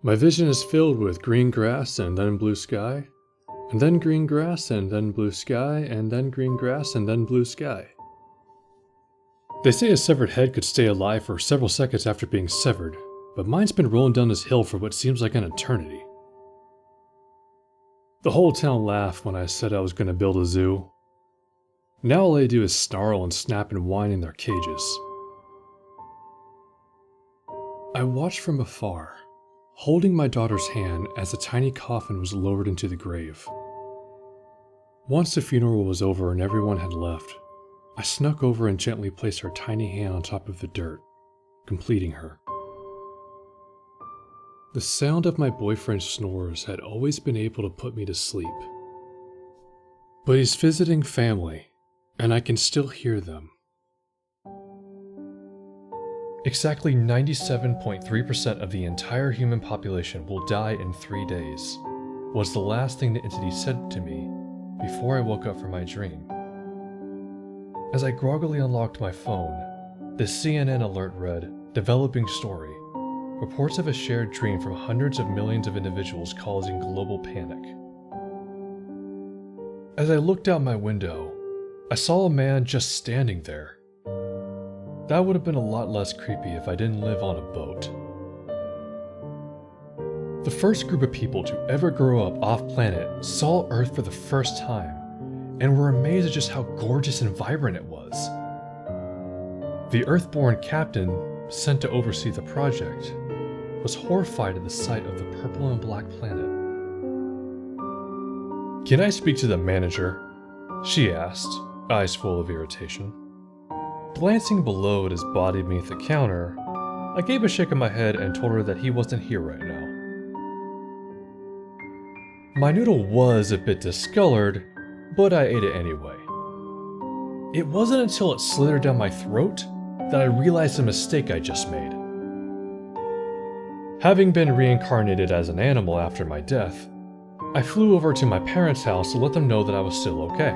My vision is filled with green grass and then blue sky, and then green grass and then blue sky, and then green grass and then blue sky. They say a severed head could stay alive for several seconds after being severed, but mine's been rolling down this hill for what seems like an eternity. The whole town laughed when I said I was going to build a zoo. Now all they do is snarl and snap and whine in their cages. I watched from afar, holding my daughter's hand as the tiny coffin was lowered into the grave. Once the funeral was over and everyone had left, I snuck over and gently placed her tiny hand on top of the dirt, completing her. The sound of my boyfriend's snores had always been able to put me to sleep. But he's visiting family, and I can still hear them. Exactly 97.3% of the entire human population will die in 3 days, was the last thing the entity said to me before I woke up from my dream. As I groggily unlocked my phone, the CNN alert read, "Developing story. Reports of a shared dream from hundreds of millions of individuals causing global panic." As I looked out my window, I saw a man just standing there. That would have been a lot less creepy if I didn't live on a boat. The first group of people to ever grow up off-planet saw Earth for the first time and were amazed at just how gorgeous and vibrant it was. The Earthborn captain, sent to oversee the project, was horrified at the sight of the purple and black planet. "Can I speak to the manager?" she asked, eyes full of irritation. Glancing below at his body beneath the counter, I gave a shake of my head and told her that he wasn't here right now. My noodle was a bit discolored, but I ate it anyway. It wasn't until it slithered down my throat that I realized the mistake I just made. Having been reincarnated as an animal after my death, I flew over to my parents' house to let them know that I was still okay.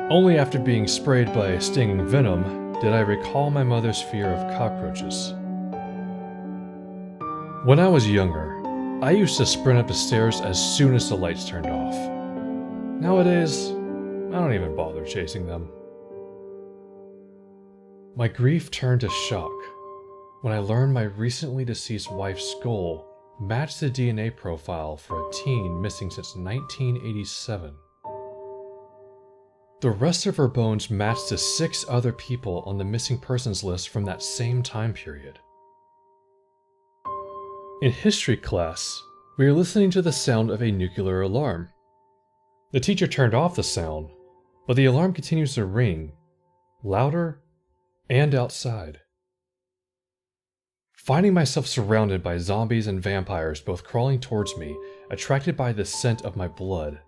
Only after being sprayed by stinging venom did I recall my mother's fear of cockroaches. When I was younger, I used to sprint up the stairs as soon as the lights turned off. Nowadays, I don't even bother chasing them. My grief turned to shock when I learned my recently deceased wife's skull matched the DNA profile for a teen missing since 1987. The rest of her bones matched to 6 other people on the missing persons list from that same time period. In history class, we were listening to the sound of a nuclear alarm. The teacher turned off the sound, but the alarm continues to ring, louder and outside. Finding myself surrounded by zombies and vampires both crawling towards me, attracted by the scent of my blood,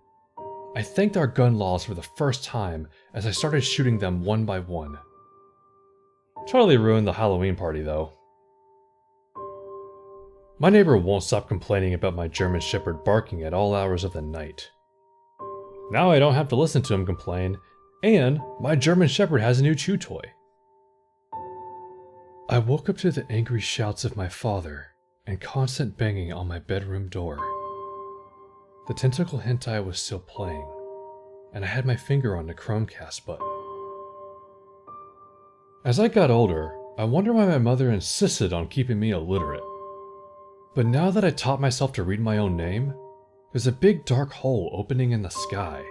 I thanked our gun laws for the first time as I started shooting them one by one. Totally ruined the Halloween party though. My neighbor won't stop complaining about my German Shepherd barking at all hours of the night. Now I don't have to listen to him complain, and my German Shepherd has a new chew toy. I woke up to the angry shouts of my father and constant banging on my bedroom door. The tentacle hentai was still playing, and I had my finger on the Chromecast button. As I got older, I wondered why my mother insisted on keeping me illiterate. But now that I taught myself to read my own name, there's a big dark hole opening in the sky.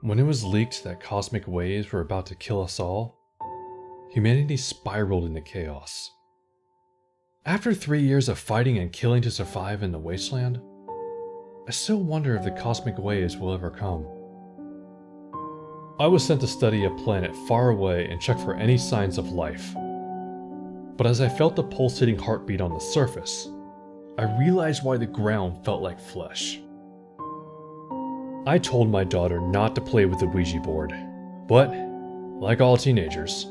When it was leaked that cosmic waves were about to kill us all, humanity spiraled into chaos. After 3 years of fighting and killing to survive in the wasteland, I still wonder if the cosmic waves will ever come. I was sent to study a planet far away and check for any signs of life. But as I felt the pulsating heartbeat on the surface, I realized why the ground felt like flesh. I told my daughter not to play with the Ouija board, but, like all teenagers,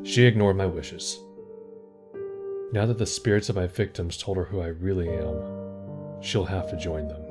she ignored my wishes. Now that the spirits of my victims told her who I really am, she'll have to join them.